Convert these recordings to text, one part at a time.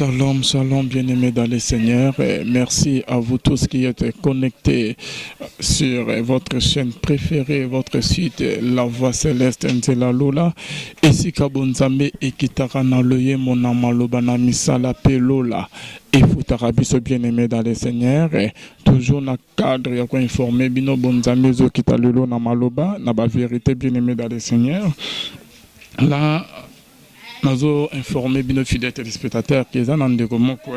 Shalom, shalom, bien-aimés dans le Seigneur. Et merci à vous tous qui êtes connectés sur votre chaîne préférée, votre site La Voix Céleste Nzela Lola. Ici Kabunzame et Kitarana Loye Monamaloba Misala Pelola. Et vous tarabiso bien-aimés dans le Seigneur. Et toujours dans le cadre, il y a quoi informer Bino Bonzame Zo Kitalolo Namaloba, na ba vérité bien-aimés dans le Seigneur. Là, nous informé bien fidèles téléspectateurs qui sont dans le moko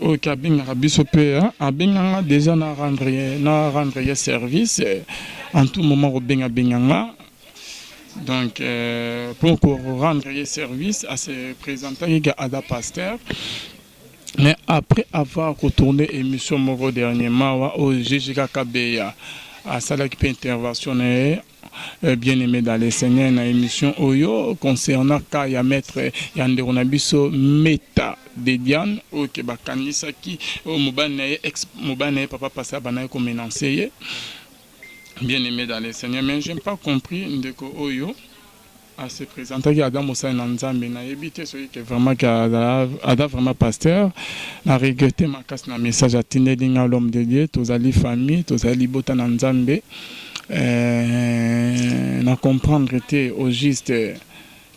au cabine rabisopé a déjà na rendre service en tout moment au benga donc pour rendre service à se présenter à la pasteur. Mais après avoir retourné l'émission Moro dernièrement au GGKB à salle qui peut interventionner bien-aimé dans les Seigneurs dans l'émission Oyo concernant Kaya Maître Yanderonabiso Meta de Diane au Kebakanisa qui au Mobane ex Mobane papa passé à Banaï comme menancé bien-aimé dans les Seigneurs. Mais je n'ai pas compris Ndeko Oyo à se présenter à Adam Moussa Nanzambe na évité celui qui est vraiment Ada vraiment pasteur na regretté ma casse na message à Tinelinga l'homme de Dieu tous ali famille tous ali bota Nanzambe na comprendre au juste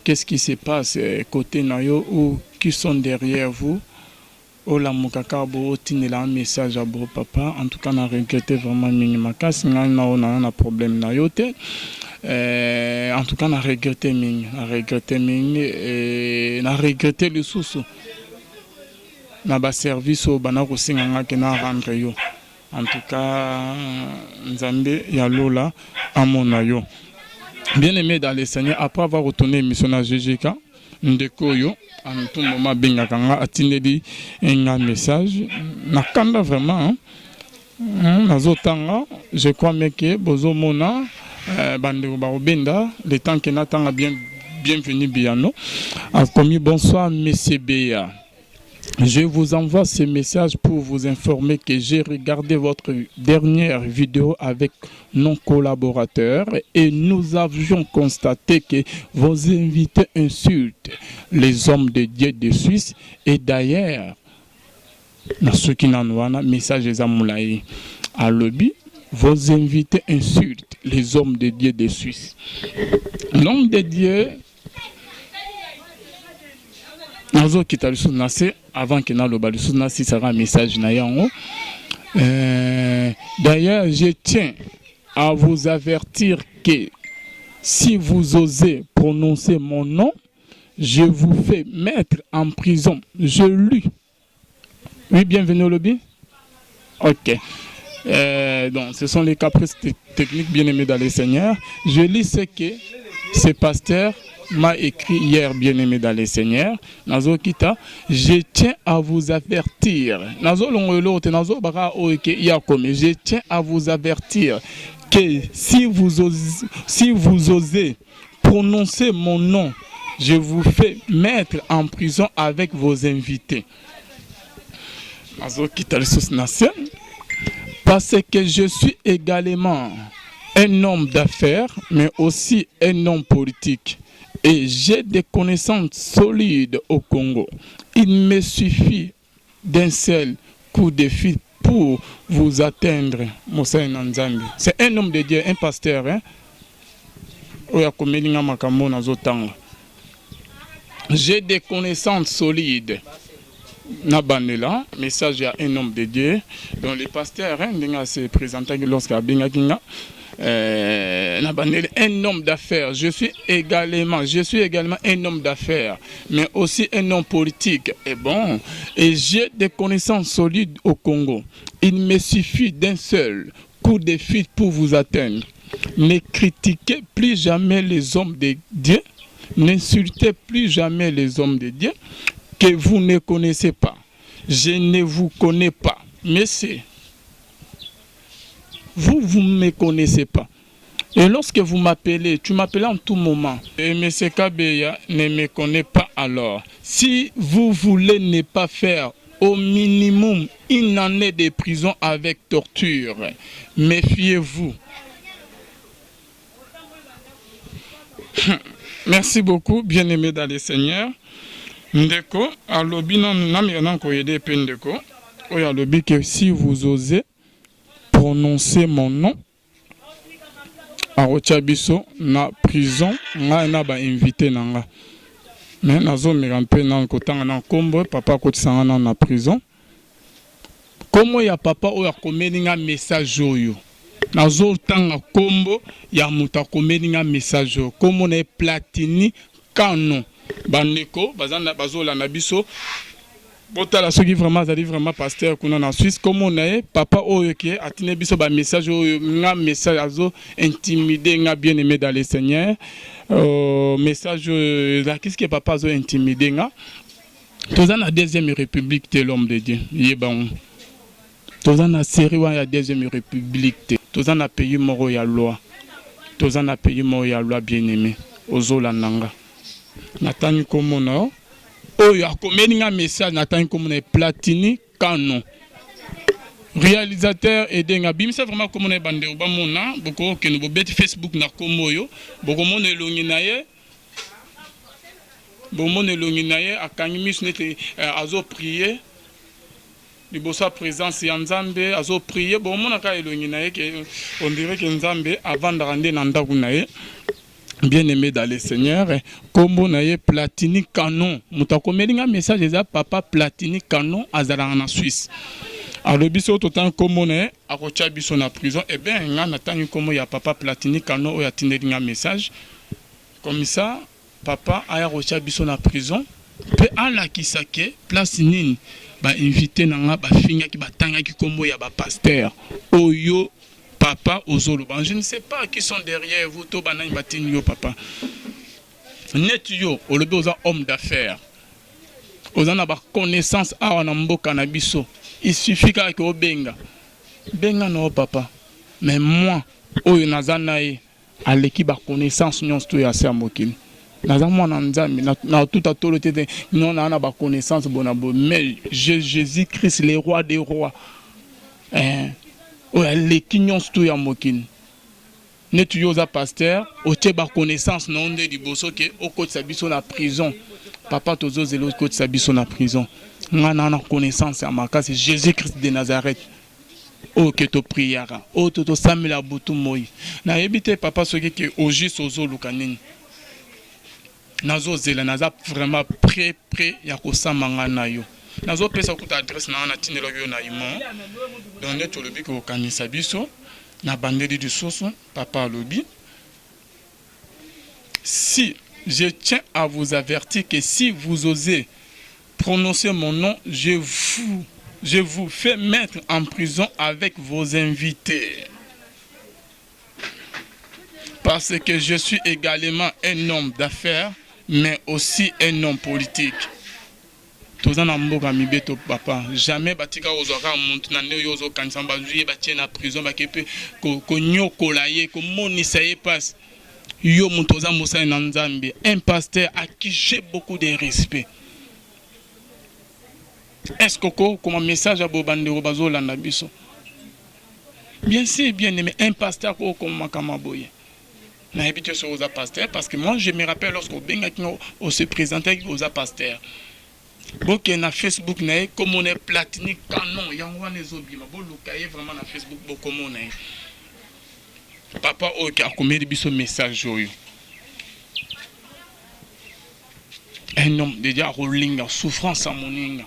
qu'est-ce qui se passe côté nayo ou qui sont derrière vous au la mukaka bo tinela message à bo papa en tout cas na regretté vraiment minima casse na problème na yote. En tout cas, on a regretté le sous na ba service au banako singanga ke na rendre yo. En tout cas, Nzambe ya lola amona yo. Bien aimé dans les Seigneurs, après avoir retourné mission à GGK, ndeko yo en tout moment benga kanga atineli un message na kanda vraiment nazotanga je crois mais que bozo mona le temps que Nathan a bienvenue Biano a commis bonsoir Monsieur Béa. Je vous envoie ce message pour vous informer que j'ai regardé votre dernière vidéo avec nos collaborateurs et nous avions constaté que vos invités insultent les hommes de Dieu de Suisse et d'ailleurs dans ce qui n'en a message des Amoulaï à lobby. Vos invités insultent les hommes de Dieu de Suisse. L'homme de Dieu, avant que le sera un message. D'ailleurs, je tiens à vous avertir que si vous osez prononcer mon nom, je vous fais mettre en prison. Je lis. Oui, bienvenue au lobby. Ok. Donc, ce sont les caprices techniques bien-aimés dans les Seigneurs. Je lis ce que ce pasteur m'a écrit hier, bien-aimé dans les Seigneurs. Nazokita, je tiens à vous avertir. Je tiens à vous avertir que si vous osez prononcer mon nom, je vous fais mettre en prison avec vos invités. Nazokita, parce que je suis également un homme d'affaires, mais aussi un homme politique. Et j'ai des connaissances solides au Congo. Il me suffit d'un seul coup de fil pour vous atteindre, Moussa Nanzambi. C'est un homme de Dieu, un pasteur. J'ai des connaissances solides. Nabanela, message à un homme de Dieu, dont les pasteurs se présentent lorsqu'il y a un homme d'affaires. Je suis également un homme d'affaires, mais aussi un homme politique. Et bon, et j'ai des connaissances solides au Congo. Il me suffit d'un seul coup de fil pour vous atteindre. Ne critiquez plus jamais les hommes de Dieu. N'insultez plus jamais les hommes de Dieu que vous ne connaissez pas. Je ne vous connais pas. Mais c'est vous ne me connaissez pas. Et lorsque vous m'appelez, tu m'appelez en tout moment. Et M. Kabeya ne me connaît pas alors. Si vous voulez ne pas faire au minimum une année de prison avec torture, méfiez-vous. Merci beaucoup, bien-aimés dans les Seigneurs. Ndeko, alobi na koyede pe ndeko. Oya alobi que si vous osez prononcer mon nom, a biso na prison, na ba invité nanga. Mais nazo mirampe na kotanga na kombo papa kotisanga na prison. Comment ya papa oya komeli nga message oyo. Nazo tanga kombo ya muta komeli nga message oyo. Comment na Platini Canon. Bandeko bazana bazola na biso. Botala soki vraiment azali vraiment pasteur kuna na Suisse. Comment na papa oyo ke atine biso ba message oyo nga message azo intimider nga bien aimé dans le Seigneur. Message là qu'est-ce que papa azo intimider nga. Toza na deuxième république de l'homme de Dieu. Yebang. Toza na série wa ya deuxième république. Toza na pays moro ya loi. Toza na pays moro ya loi bien aimé. Ozola nanga. Natani komona. Oyo akomeli nga message natani komona Platini Canon. Réalisateur edenga bimisa vraiment komona bande obamona boko ke no bobeti Facebook na komoyo boko mona elongi na ye. Bomone elongi na ye akangi misu nete azo prier. Libosa présence ya Nzambe azo prier bomona ka elongi na ye ke on dirait que Nzambe avant de rendre na ndaku na ye. Bien aimé dans le Seigneur, kombo na ye Platini Canon. Mutakomeli nga message eza papa Platini Canon azala na Suisse. Alors biso totan kombo na ye akocha biso na prison. Eh bien nga natangi kombo ya papa Platini Canon oya tineli nga message. Comme ça papa aya kocha biso na prison. Pe ala kisake place nini ba invité nanga ba finga ki batanga ki kombo ya ba pasteur. Oyo papa ozolo. Je ne sais pas qui sont derrière vous. To banani batini yo papa. Net yo, olobi oza homme d'affaires. Oza na ba connaissance awa na mboka na biso. Il suffit que obenga. Benga no papa. Mais moi, oyo nazana ye aleki ba connaissance nyonso to ya sa mokili. Naza mwana nzambe na tout à tolo tete non na ba connaissance bonabo. Mais Jésus-Christ le roi des rois. Oya leki nyonso to ya mokili. Netu yoza pasteur, otie ba connaissance na onde liboso ke okotisa biso na prison. Papa tozo zelo okotisa biso na prison. Nga na connaissance ya makasi Jésus-Christ de Nazareth. O ke to priara, o to samela butu moi. Na ebite papa soki ke oji sozo lukanini. Nazo zela naza vraiment prêt ya kosamba nga na yo. Nazo pesa kuta adresse na tinelo yo na imo. Donc netu lobi ko kanisa biso. Na bandeli du soso, papa Lobi. Si je tiens à vous avertir que si vous osez prononcer mon nom, je vous fais mettre en prison avec vos invités. Parce que je suis également un homme d'affaires, mais aussi un homme politique. Tozana mboka mibeto papa jamais batika ozwaka muntu na neo yozo kanisa bazuye batie na prison bakepe ko nyokola ye ko monisa ye passe yo muntu oza mosali na Nzambe un pasteur à qui j'ai beaucoup de respect. Est-ce que comme message à bobande bazolanda biso bien sûr bien aimé un pasteur comme makamaboye na habité sur aux pasteur parce que moi je me rappelle lorsqu'on benga on se présentait aux pasteurs. Boke na Facebook na comme on est Platini Canon yango na ezobima bo lukaye vraiment na Facebook bo comme on est papa oki akomeli biso message oyo un homme déjà rolling souffrance à moninga.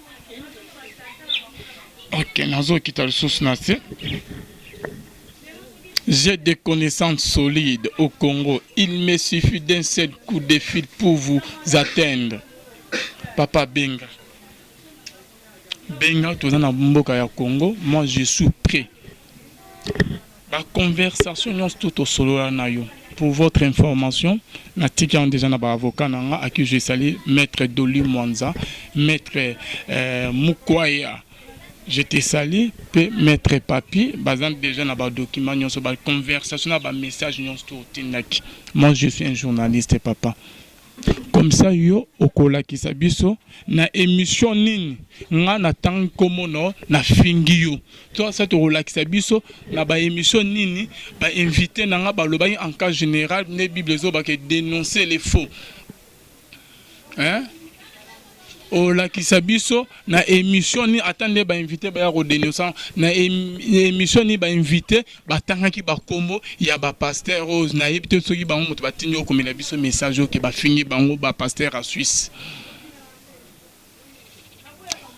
OK nazo kita le sous na se. J'ai des connaissances solides au Congo. Il me suffit d'un seul coup de fil pour vous atteindre. Papa Benga. Benga, tu es dans mboka ya Congo. Moi, je suis prêt. La conversation, tout au solo na yo. Pour votre information, na tika déjà na ba avocat nanga à qui je salue maître Doli Mwanza, maître Mukwaya. Je te salue, pe maître papier, bazan déjà na ba document nyonso ba conversation na ba message nyonso to tinaki. Moi, je suis un journaliste papa. Comme ça yo okola kisabiso na émission nini nga na tang komono na fingi yo toi ça to relaxa biso na ba émission nini ba invité na nga ba loba en cas général ne bible zo ba ke dénoncer les faux hein olakisa biso na émission ni atande ba invité ba ya redénonçant na émission ni ba invité batangaki ba kombo ya ba pasteur rose na yebite soki bango moto batindi okomela biso message ke ba fingi bango ba pasteur à Suisse.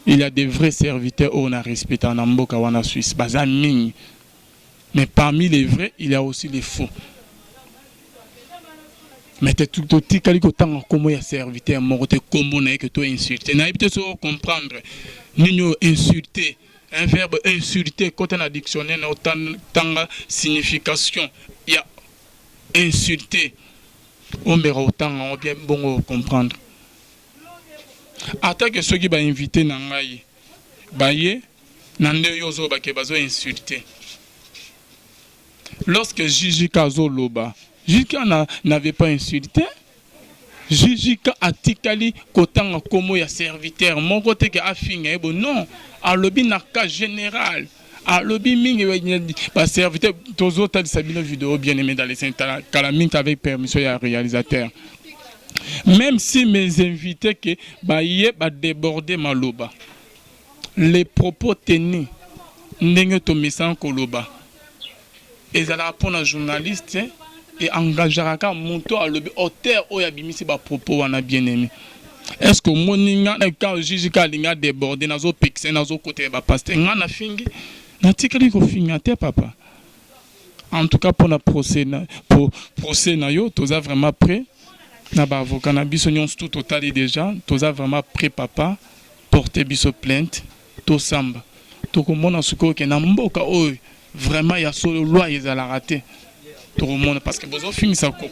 Il y a des vrais serviteurs on a respecté en mboka wana Suisse bazaming. Mais parmi les vrais, il y a aussi les faux. Mais tu tout tikali ko tanga komo ya serviteur moko te kombo na que toi insulter. Na peut se comprendre. Nino insulter, un verbe insulter quand on a dictionnaire na tanga signification. Il y a insulter. On verra autant on bien bon comprendre. Atta que ceux qui ba inviter na ngai. Baye nande yozo ba ke bazo insulter. Lorsque Gigi Kazo Loba Jika n'avait pas insulté. Jika Atikali Kotanga Komo ya serviteur. Mon côté que Afinga non. A lobby n'a cas général. A lobby ming pas serviteur. Tous autres Sabino vidéo bien aimé dans les Calamine avec permission à réalisateur. Même si mes invités que Baye ba déborder ma loba. Les propos tenus n'engue to message Koloba. Et ça répond à journaliste et engageraka monto à l'objet auteur ou yabimisi ba propos wana bien aimé. Est-ce que moninga quand Jijika linga débordé nazo pixé nazo côté ba pasteur ngana fingi na tikali ko finga te papa. En tout cas pour na procès na yo toza vraiment prêt na ba avocat na biso nyons tout total déjà toza vraiment prêt papa porter biso plainte to samba to komona suko ke na mboka oyo vraiment il y a solo loi ils a la raté tout le monde parce que besoin finir ça ko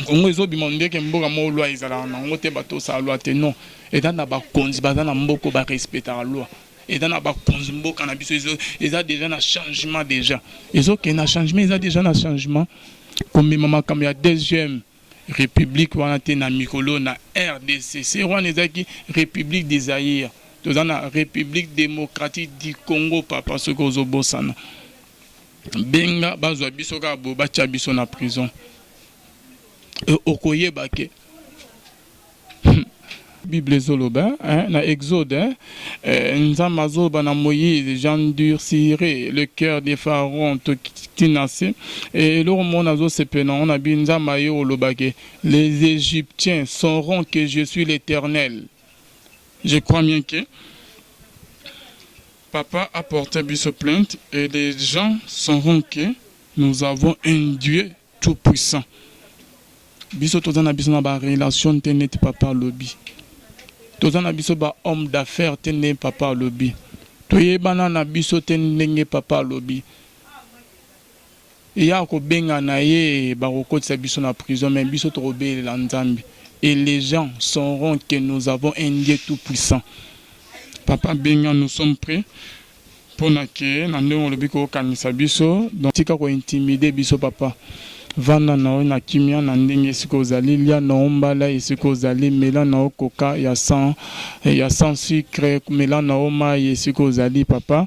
Congo ils ont demandé que mboka mo loi ils a la ngote bato sa loi te non et dans na ba konzi baza na mboko ba respecter la loi et dans na ba konzi mboka na biso ils a déjà un changement déjà ils ont qu'un changement ils a déjà un changement comme maman comme il y a deuxième république wana te na mikolo na RDC c'est wana ezaki république des Zaïre dans la république démocratique du Congo papa ce que zo bosana benga bazwa biso ka bo bacha biso na prison okoye bake Bible zoloba na Exode nzamba zoba na Moïse j'endurcirai le cœur des pharaons tinasé et le monde azo sepena on a bi nzamba yo lobake les Égyptiens sauront que je suis l'Éternel. Je crois bien que papa a porté biso plainte et les gens sauront que nous avons un Dieu tout puissant. Biso tozana biso na ba relation tenet papa lobby. Tozana biso ba homme d'affaires tenet papa lobby. Toyebana na biso tenenge papa lobby. Ya ko benga na ye ba kokotisa biso na prison mais biso to robé la nzambe. Et les gens sauront que nous avons un Dieu tout puissant. Papa benga nous sommes prêts pour naké na ndongo lobiko kanisa biso donc tika ko intimider biso papa vanda na kimia na ndenge siko zali lia na ombala esiko zali mela na okoka ya sang sucre mela na oma esiko zali papa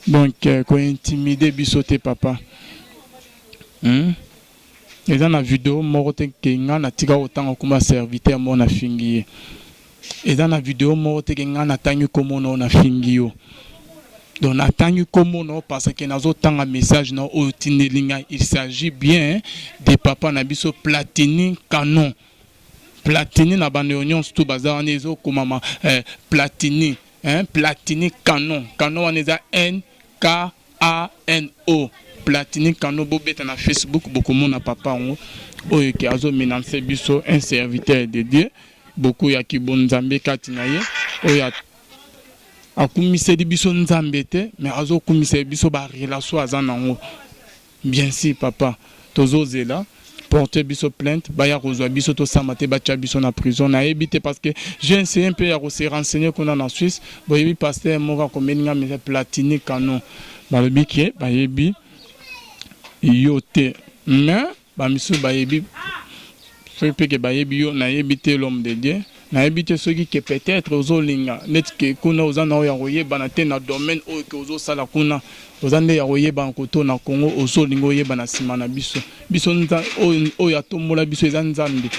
donc ko intimider biso te papa et dans la vidéo moko te kenga na tika otanga kuma serviteur mo na fingi et dans la vidéo moko te kenga na tangi komo na fingi yo donc na tangi komo no parce que nazo tanga message na otinelinga il s'agit bien de papa na biso Platini Canon Platini na bande union tout bazar nezo komama Platini Platini Canon Canon neza NKANO Platini Canon bobeta na Facebook beaucoup mon na papa on oyo ki azo menacer biso un serviteur de Dieu beaucoup ya ki bonzambe katina ye oyo akumiseli biso nzambe te mais azo kumiseli biso ba relation azanango bien si papa tozozela porter biso plainte baya kozwa biso to samate bacha biso na prison na ebité parce que j'ai essayé un peu ya se renseigner qu'on a en Suisse boyebi pasteur moka komeninga mais Platini Canon balobi ke bayebi yote mais ba misu bayebi fait que bayebi yo na ebité l'homme de Dieu na ebité ceux qui peut-être ozolinga net que kuna ozana oya oyeba na te na domaine oyo ke ozosala kuna ozande ya oyeba nkoto na Congo ozolinga oyeba na sima na biso biso nza oyo atombola biso eza nzambe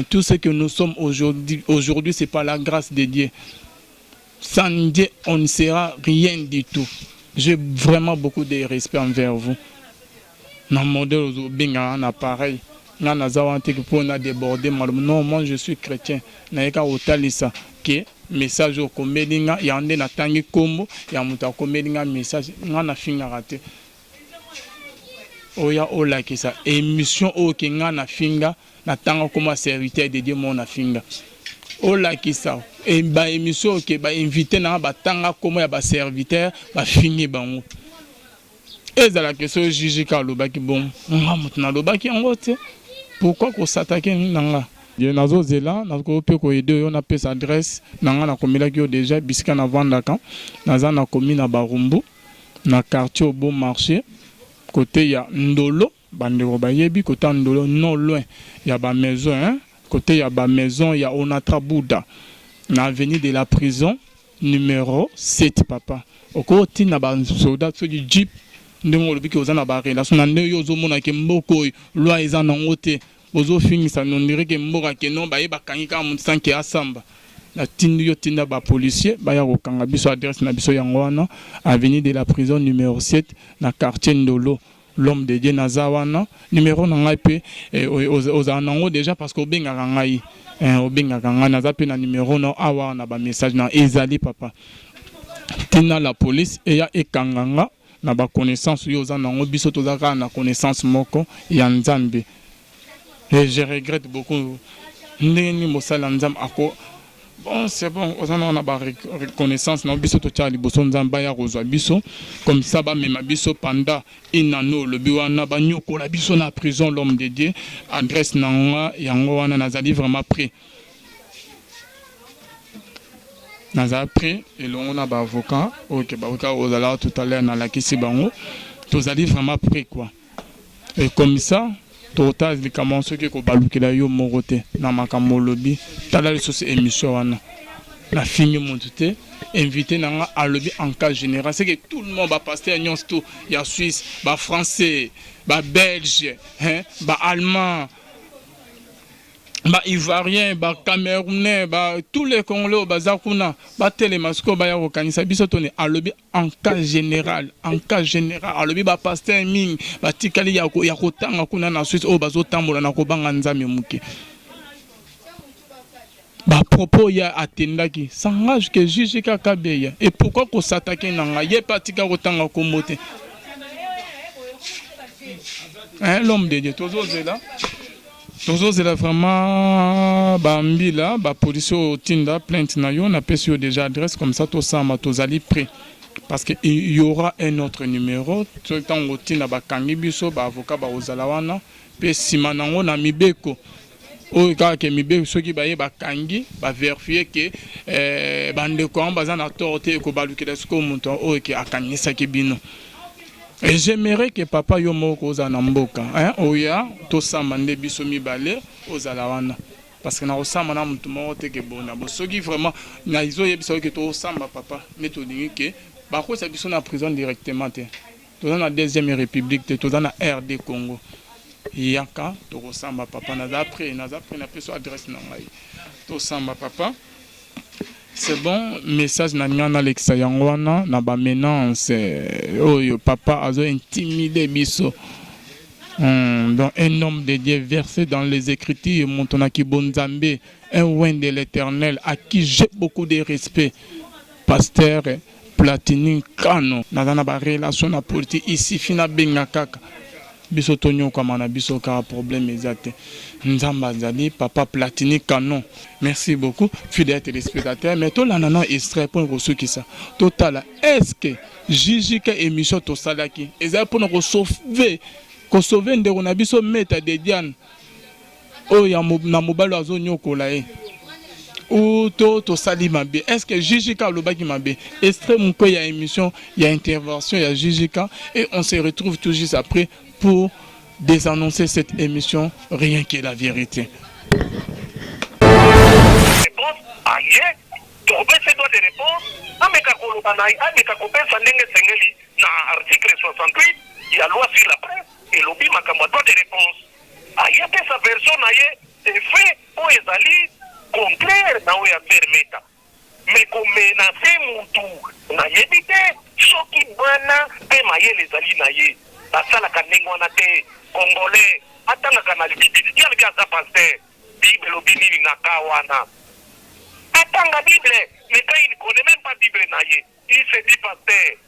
Tout ce que nous sommes aujourd'hui, c'est par la grâce de Dieu. Sans Dieu, on ne sera rien du tout. J'ai vraiment beaucoup de respect envers vous. Dans le modèle aujourd'hui, un appareil. Non, moi je suis chrétien. Naïka otalisa que message au comédinga yande na tangi kombo ya muta comédinga message ngana finga raté. Oya ola kisa émission o ke ngana finga na tanga comme serviteur de Dieu mon finga. Ola kisa e ba émission ke ba invité na ba tanga comme ya ba serviteur ba fingi bango. Ezala que so jijika lobaki bon ngamutu na lobaki ngote. Pourquoi qu'on s'attaque nanga? Je nazo zela nazo pe ko aider on a pe sa adresse nanga na komila ki déjà bisika na vandaka naza na komina Barumbu na quartier au bon marché côté ya Ndolo bandeko bayebi côté Ndolo non loin ya ba maison hein côté ya ba maison ya Onatra Bouddha na avenue de la prison numéro 7 papa okoti na ba soldat so du jeep ndenge olobiki oza na ba relation na nde yo ozomona ke mboko loi eza nango te ozofingisa nondire ke mboka ke non bayeba kangi kaka motu sanke asamba na tindi yo tinda ba policier baya kokanga biso adresse na biso yango wana avenue de la prison numéro 7 na quartier Ndolo l'homme de Dieu naza wana numéro na ngai pe ozala nango déjà parce que obengaka ngai obengaka ngai naza pe na numéro na awa na ba message na ezali papa tinda la police eya ekanganga na ba connaissance yo za nango biso tozaka na connaissance moko ya Nzambe. Et je regrette beaucoup ndeni mosala Nzambe ako bon c'est bon ozana na ba reconnaissance na biso to tali boso Nzambe ya rozwa biso comme ça ba mema biso pendant inano le biwana ba nyoko la biso na prison l'homme de Dieu adresse na yango wana nazali vraiment prêt. Naza prêt et on a ba avocat OK ba avocat ozala tout à l'heure na la kisi bango tozali vraiment prêt quoi. Et comme ça total de comment ce que ko balukela yo morote na makambo lobi tala les soci émission wana la fini monté invité nanga à lobby en cas général c'est que tout le monde va passer à nyons tout il y a Suisse ba français ba belge hein ba allemand ba ivoirien ba camerounais ba tous les congolais ba zakuna ba telemasko ba ya kokanisa biso tone a lobby en cas général a lobby ba pasteur ming ba tikali ya kotanga kuna na Suisse o bazo tambola na kobanga Nzambe muke ba propos ya atendaki sangage que juge Kabeya et pourquoi ko s'attaquer nanga ye patika kotanga komote hein l'homme de Dieu tozo là c'est vraiment bambi là, ba police au tinda plainte na yo na pesi déjà adresse comme ça tout ça ma tozali prêt parce que il y aura un autre numéro tout le temps au tinda ba kangi biso ba avocat ba ozala wana pe simanango na mibeko o ka ke mibeko soki ba ye ba kangi ba vérifier que bande ko baza na torte ko balukela sko muntu o ke akanyisa ke bino. Et j'aimerais que papa yo moko ozana mboka hein oya to samba nde biso mibale ozala wana parce que na osamba na mutu moko te ke bona bo soki vraiment na izo yebisa ke to samba papa mais to dingi ke ba ko sa biso na prison directement te to na deuxième république te to na RD Congo yaka to samba papa na après na peso adresse na ngai to samba papa. C'est bon, message na nyana Alexa yangwana na ba menace oyo papa azo intimider biso. Donc un homme de Dieu versé dans les Écritures Montonaki Bonzambe, un oint de l'Éternel à qui j'ai beaucoup de respect. Pasteur Platini Kano, na ba relation na politique ici fina bengakaka. Biso tonyo kama na biso ka problème exact. Nzamba zali papa Platini Canon. Merci beaucoup fidèles téléspectateurs mais to la nana extrait pour reçu qui ça. Total est-ce que Jijika émission to salaki eza pour nous sauver ndeko na biso meta de Diane. O ya na mobalo azonyo kola e. Ou to sali mabe. Est-ce que Jijika lobaki mabe extrait mon ko ya émission, il y a intervention, il y a Jijika et on se retrouve tout juste après pour désannoncer cette émission, rien que la vérité. Réponse, aïe, trouver ces droits de réponse, ameka kolobanaï, ameka kopesa ndenge sengeli, na article 68, il y a loi sur la presse, et l'obi makamba droit de réponse. Aïe, sa version aïe, des faits oyo ezali contraire na oyo afermeta me komenase mutu nayebi te soki bwana mpe mayele ezali na ye basalaka ndenge wana te congolais atangaka na bible yalobi aza paster bible elobi nini na ka wana atanga bible mais quand il ne connaît même pas bible na ye il se dit paster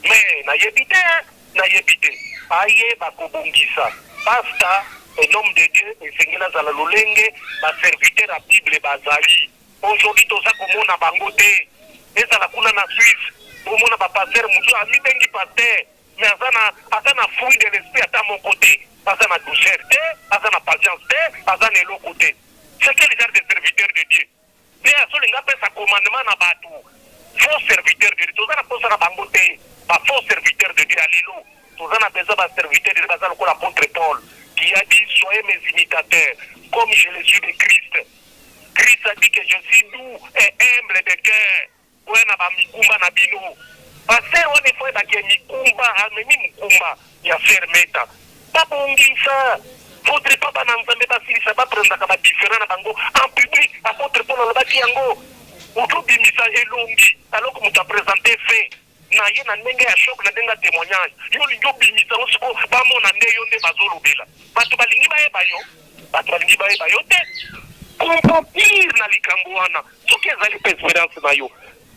mais nayebi te aye bakobongisa pasta un homme de Dieu esengeli azala lolenge baserviteur ya bible bazali aujourd'hui toza komona bango te ezala kuna na Suisse omona bapaster mosu amibengi paster mais aza na fruit de l'esprit ata moko te aza na douceur te aza na patience te aza na eloko te c'est quel genre de serviteur de Dieu nde azolinga apesa commandement na bato faux serviteur de Dieu toza na posa na bango te bafaux serviteur de Dieu alelo toza na besoin baserviteur de Dieu baza lokola apôtre Paul qui a dit soyez mes imitateurs comme je le suis de Christ. Christ a dit que je suis doux et humble de cœur. Ouais na ba mikumba na bino. Parce on est fait bakie mikumba amemi mikumba ya fermeta. Babongisa. Faudrait pas bananzambe basilisa ba prendre ka ba différent na bango en public apôtre Paul lobaki yango. Utobimisa elongi alors que muta présenter fait. Na ye na ndenge ya shock na ndenge ya témoignage yo lingo bimisa osiko bamona nde yo nde bazolobela bato balingi bayeba yo te comprendre na likambo wana soki ezali pa espérance na yo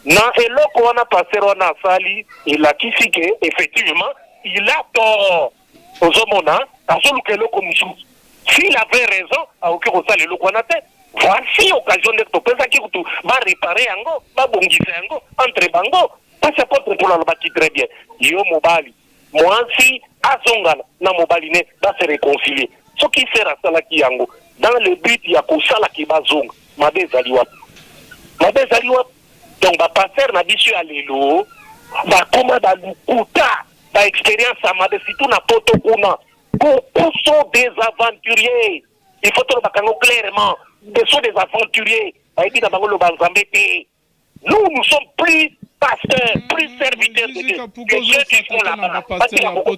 na eloko wana paster wana asali elakisi ke effectivement il a tort ozomona azoluka eloko mosusu s'il avait raison aoki kosala eloko wana te voici occasion ndenge topesaki kutu barepare yango babongisa yango entre bango parce apôtre Paul alobaki très bien yo mobali mwasi azongana na mobali ne ba se réconcilier soki sera asalaki yango dans le but ya kosalaki bazonga mabe ezali wapi donc bapaster na biso ya lelo bakoma balukuta baexpérience ya mabe surtout na poto kuna beaucoup sont des aventuriers il faut tolobaka yango clairement ce sont des aventuriers bayebi na bango loba nzambe te nous sommes plus pasteur, plus serviteur de Dieu.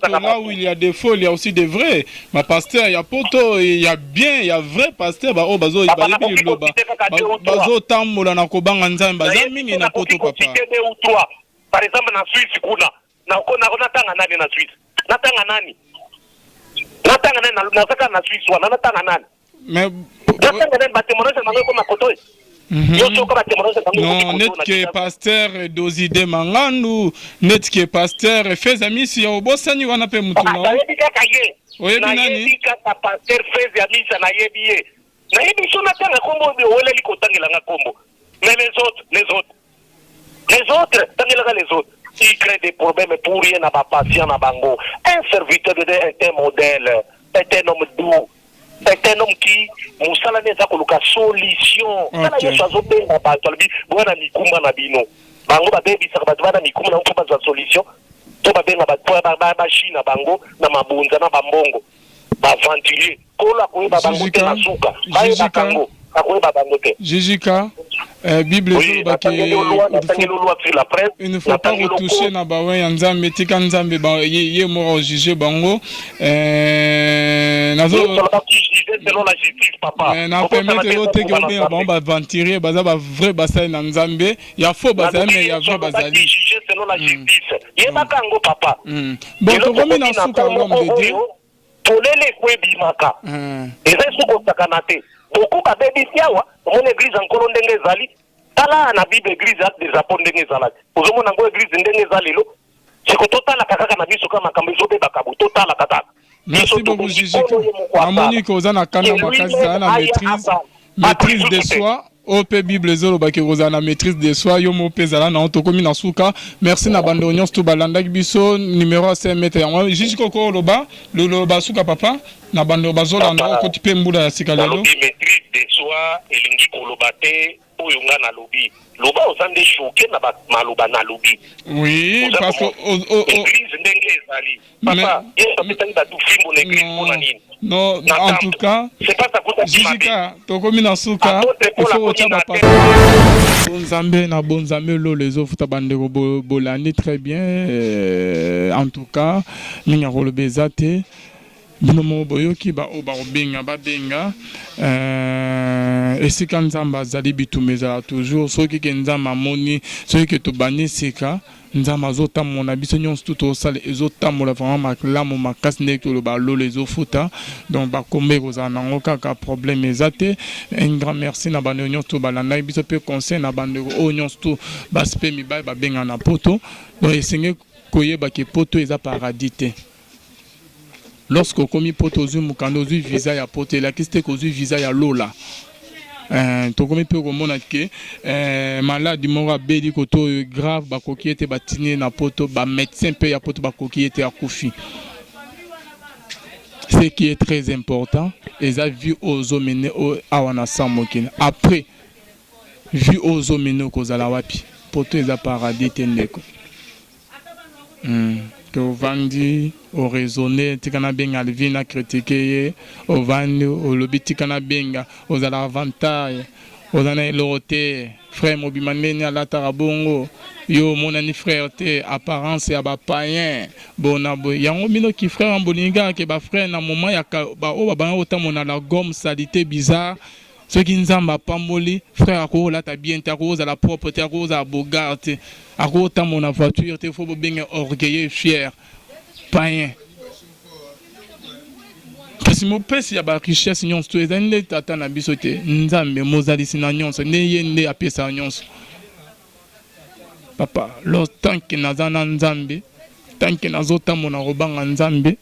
Là où il y a des faux, il y a aussi des vrais. Ma pasteur, il y a poto, il y a bien, il y a vrai pasteur. Bah oh, bazo, bazo tambola na kobanga nzambe, baza mingi na poto papa. Par exemple na Suisse kuna, na tanga nani na Suisse. Na tanga nani na saka na Suisse wana na tanga nani. Mais tanga nani batemono na ngoko makoto. Non, net que pasteur Dozide Mangandu, net que pasteur Feza Misi ya obosani wana pe mutu na. Oyebi nani? Ka pasteur Feza Misi na yebi. Na yebi sona tanga kombo de wele liko tangela nga kombo. Mais les autres, tangela les autres. Ils créent des problèmes pour rien na ba patient na bango. Un serviteur de Dieu est un modèle, est un homme doux. C'est un homme qui musala neza koluka solution kana yesu azobenga bato alobi bwana mikumba na bino bango babebisaka bato bana mikumba na mpo bazwa solution to babenga bato bashina bango na mabunza na bambongo baventurier kola koyeba bango te na suka bayeba bango akoyeba bango te Jijika Bible il ne faut pas retoucher na bawe ya nzambe tika nzambe ye moko juger bango nazo selon la justice papa na permettre lote ke obenga bango baventurier baza ba vrai basali na nzambe ya faux basali mais ya vrai basali juger selon la justice yebaka yango papa bon tokomi na suka ngombe de Dieu tolele kwebimaka eza suko sakana te beaucoup babebisi awa mon église encore ndenge ezali tala na bible église acte des apôtres ndenge ezalaki ozomona ngo église ndenge ezalelo siko totala kaka na biso kama makambo ezobebaka bo totala kaka. Merci beaucoup Jijika amoni ko oza na kana makasi na maîtrise de soi OP Bible zolo baki roza na maîtrise de soi yo mo pezala na otokomi na suka. Merci na bando nyonso to balanda biso numéro 5 mètre yango Jijika ko loba suka papa na bando bazola na ko tipe mbula ya sika lelo maîtrise de soi elingi ko lobate oyo nga na lobi loba osande choqué na maloba na lobi oui parce que église ndenge ezali papa yeso petani ba tufimbo na église pona nini non en tout cas c'est pas ça que Jijika tokomi na suka il faut otaba pa bonzambe lo les autres bandeko bolani très bien en tout cas ninga kolobeza te bino mo boyoki ba o ba obenga ba benga esika nzambe azali bitumba ezala toujours soki ke nzambe amoni soki ke tobandi sika nzambe azotambola biso nyonso tu tosala ezotambola vraiment malamu makasi ndenge toloba lolo ezofuta donc bakombe ekozala nango kaka problème eza te. Un grand merci na bandeko nyonso tu balandaki biso mpe conseil na bandeko oyo nyonso tu basipe mibali babenga na poto donc esenge koyeba ke poto eza paradis te. Lorsque komi poto ozwi mukanda ozwi visa ya poto elakisi te kozwi visa ya lola. Tokomi mpe komona ke maladi moko abeli koto oyo grave bakoki ete batini na poto bamédecin mpe ya poto bakoki ete akufi. Ce qui est très important eza vie ozomene awa na sa mokili. Après vie ozomene kozala wapi poto eza paradis te ndeko. Que ovandi o raisonner tikana benga alvina critiquer ovandi o lobi tikana benga ozala avantage ozana elote frère mobimane ala tarabongo yo monani frère te apparence ya ba païen bona bo yango bino ki frère ambolinga ke ba frère na moment ya ba o ba otamona la gomme salité bizarre ceux qui nzamba pamboli frère ko la ta bien ta rose à la propre ta rose à bogarte à rota mon voiture te faut bien orgueilleux fier païen parce mo pesi ya ba richesse nyonso to ezande tata na biso te nzambe mozali sina nyonso ne yende apesa nyonso papa lo tanki nazana nzambe tanki nazota mona robanga nzambe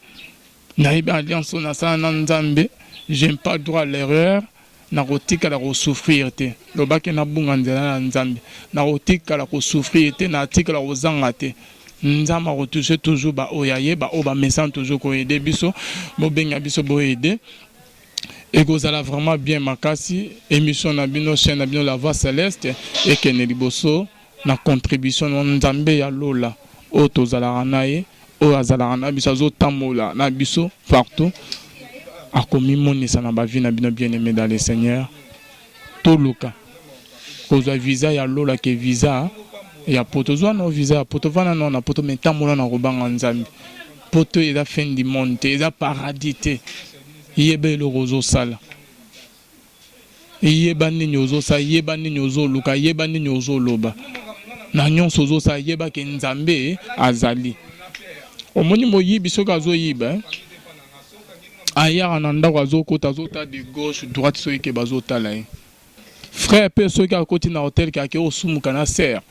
na ibe alliance na sana nzambe j'aime pas droit à l'erreur na kotika la ko souffrir te lobaki na bunga nzela na nzambe na kotika la ko souffrir te na tika la kozanga te nzamba ko toucher toujours ba oyaye ba o ba message toujours ko aider biso bo benga biso bo aider et kozala vraiment bien makasi émission na bino chaîne na bino la voix céleste et kene liboso na contribution na nzambe ya lola o tozala naye o azala na biso zo tamola na biso partout a commis mon na ba vie na bino bien aimé dans le Seigneur toluka kozwa visa ya lola ke visa ya poto zwa no visa ya poto vana no na poto metamola na robanga nzambe poto eza fin du monde eza paradis te yebe lo rozo sala yeba nini ozo sa yeba nini ozo luka yeba nini ozo loba na nyonso ozo sa yeba ke nzambe azali omoni moyibi soka zo yiba aya na ndako azokota azota de gauche droite soki ke bazotala ye frère pe soki akoti na hotel ke ake osumuka na ser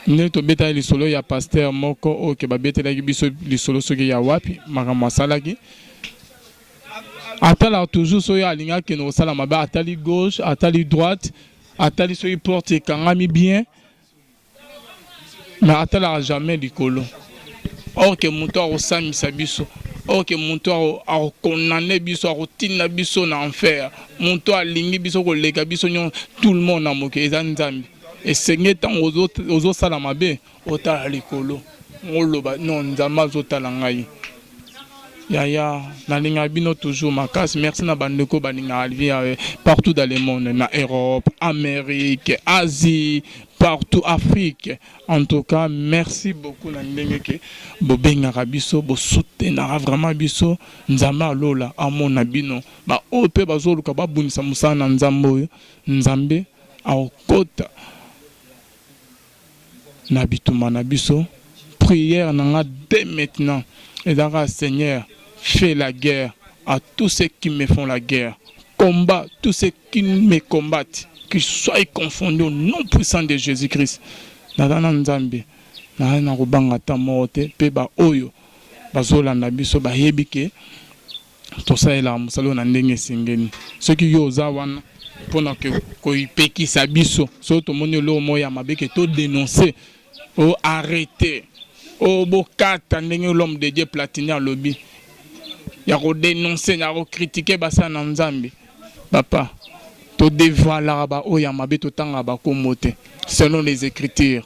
nde tobetaki lisolo ya pasteur moko oyo ke babetelaki biso lisolo soki ya wapi makambo asalaki atala toujours soki alingaki kende kosala mabe atali gauche atali droite atali soki porte ekangami bien mais atalaka jamais likolo. Or que moto akosamisa biso or que moto akokondane biso akotinda biso na enfer moto alingi biso koleka biso nyon tout le monde na moke eza nzambe esenge ntango ozosala mabe otala likolo oloba non nzambe azotala ngai yaya nalinga bino toujours makasi merci na bandeko baninga alvia partout dans le monde na Europe Amérique Asie partout Afrique en tout cas merci beaucoup na ndenge ke bobenga biso bo soutenir vraiment biso nzambe alola amona bino ba ope bazoluka babunisa musana nzambe oyo nzambe akota na bituma na biso prière nanga dès maintenant et dara Seigneur fais la guerre à tous ceux qui me font la guerre combat tous ceux qui me combattent qu'ils soient confondus au nom puissant de Jésus-Christ. Nadana nzambe na robanga ta mote pe ba oyo bazolanda biso ba yebike to saela musalo na ndenge singeni soki yo za wana pona ke ko ipekisa biso so to moni lo moya mabeke to dénoncer o arrêter o bokata ndenge l'homme de Dieu Platini lobby ya ko dénoncer ya ko critiquer basa na nzambe papa to dévoiler ba oya mabe to tanga ba komote selon les écritures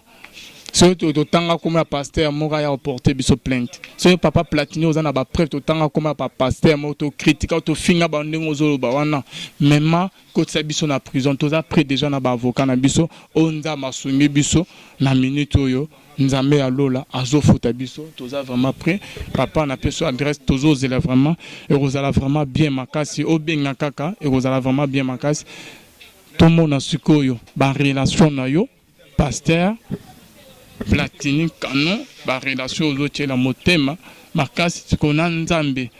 so to tanga comme pasteur mora ya porter biso plainte so papa Platini ozana ba preuve to tanga comme pasteur mo to critiquer to finga ba ndenge ozolo ba wana même ko tsa biso na prison to za près déjà na ba avocat na biso onza masungi biso na minute oyo Nzambe alola azofuta biso toza vraiment prêt papa na peso adresse tozo zela vraiment et rozala vraiment bien makasi obenga kaka et rozala vraiment bien makasi tout monde a sikoyo ba relation na yo pasteur Platini Canon ba relation ozo la motema makasi tikona Nzambe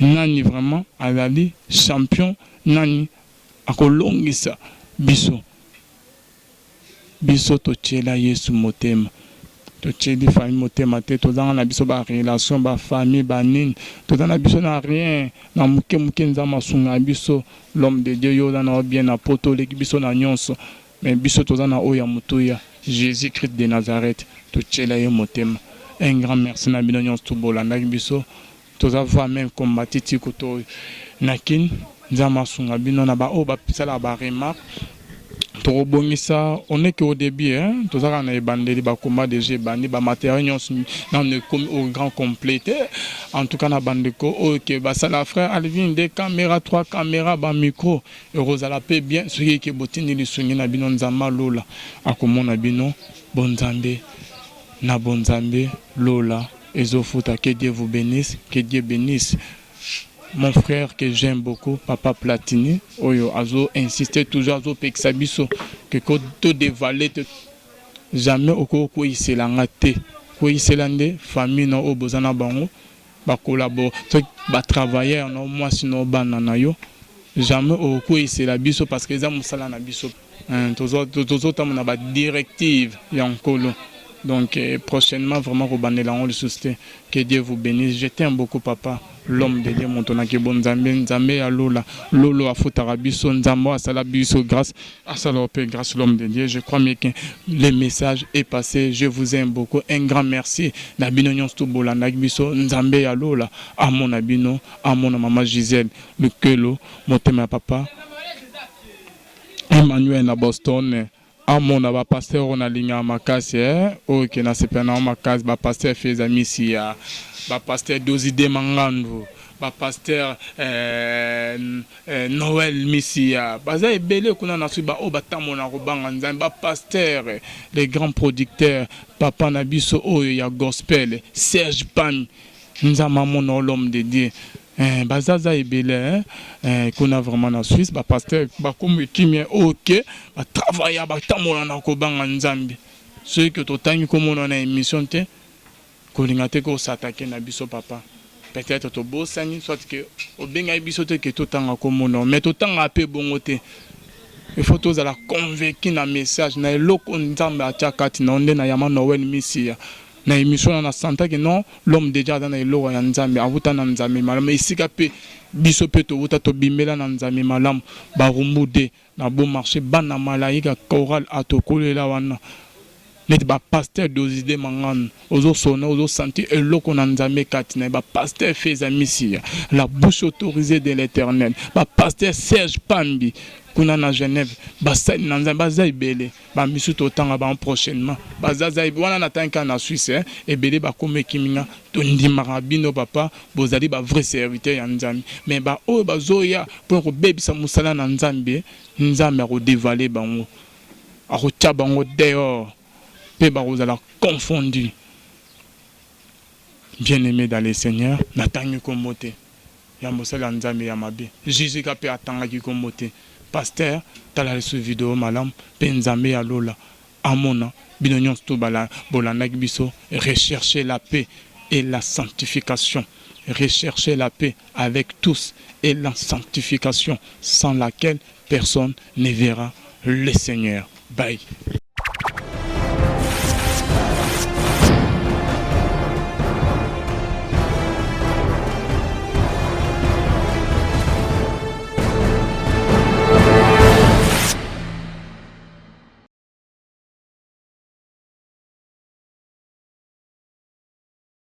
nani vraiment azali champion nani akolongisa biso to tchela Yesu motema to tcheli famille motema te to dans na biso ba relation ba famille ba nini to dans na biso na rien na muke nzama sunga biso l'homme de Dieu yo na bien na poto le biso na nyonso mais biso to na oya mutuya Jésus Christ de Nazareth to tchela ye motema un grand merci na bino nyonso to bolanda biso to za voir même combattre tikoto nakin nzama sunga bino na ba o ba pisala ba remarque. On est qu'au début, hein, tout ça, on a bandé, bah, combat de jeux, bandé, bah, matériel, on est comme au grand complété. En tout cas, on a bandé, ok, bah, ça la frère, Alvin, des caméras, 3 caméras, bah, micro, et Rosala paie bien, ce qui est botin, il est soigné, na binon, zama, lola, à comment na binon, bon zambé, na bon zambé, lola, et zofuta, que Dieu vous bénisse, que Dieu bénisse. Mon frère que j'aime beaucoup, Papa Platini, Oyo, Azo insistait toujours Azo Pexabiso, que quand tu dévalais, jamais au cours où il s'est langate, où il s'est landé, famille non au bozana bango, ba collabore, ba travailler non moi sinon banana yo, jamais au cours il s'est la biso parce que les amis sont na biso, toujours tam na ba directive yankolo. Donc prochainement vraiment rebaner la le souster. Que Dieu vous bénisse. Je t'aime beaucoup papa. L'homme de Dieu montona ke bon Nzambe alola lolo afutara biso Nzambo asala biso grâce asala paix grâce l'homme de Dieu. Je crois bien que le message est passé. Je vous aime beaucoup. Un grand merci. Na bino nyonso to bolanda biso Nzambe alola amona bino amona maman Gisèle Lukelo motema papa Emmanuel na Boston. Mon ba pasteur on a ligne makasi OK na sepena makasi ba pasteur feza misia ba pasteur Dozide Mangando ba pasteur Noël misia baza ebele kuna na suba o batamona robanga nzambe ba pasteur les grands producteurs papa na biso oyo ya gospel Serge Pan nzama mon l'homme de Dieu bazaza ebele qu'on a vraiment en Suisse ba pasteur ba comme kimia OK ba travailler ba tamola na ko banga nzambe ceux que totangi comme on a émission te ko lingate ko s'attaquer na biso papa peut-être to bosani soit que o benga biso te que totanga comme on mais totanga pe bongote il faut tous la convaincre na message na eloko nzambe atakati na onde na yama Noël misia na émission na santa que non l'homme déjà dans les lois ya nzambe avuta na nzambe malam isika pe biso pe to vuta to bimela na nzambe malam ba rumbude na bon marché bana malaika choral atokolela wana net ba pasteur Dozide Mangano ozo sona ozo sentir eloko na nzambe katina ba pasteur feza misia la bouche autorisée de l'Éternel ba pasteur Serge Pambi kuna na Genève basali na nzambe bazaibele ba misu totanga ba prochainement bazaza wana na tanka na Suisse ebele ba komekiminga to ndimaka bino papa bozali ba vrai serviteur ya nzambe mais ba oyo bazoya pour ko bebisa musala na nzambe nzambe ko dévaler bango akotia bango dehors pe ba kozala confondu. Bien-aimé dans le Seigneur natangi komote ya musala nzambe ya mabe Jésus ka pe atanga ki komote pasteur tala su vidéo malam penzambe ya lola amona bino nyonso to bala bolanda biso rechercher la paix et la sanctification, rechercher la paix avec tous et la sanctification sans laquelle personne ne verra le Seigneur. Bye.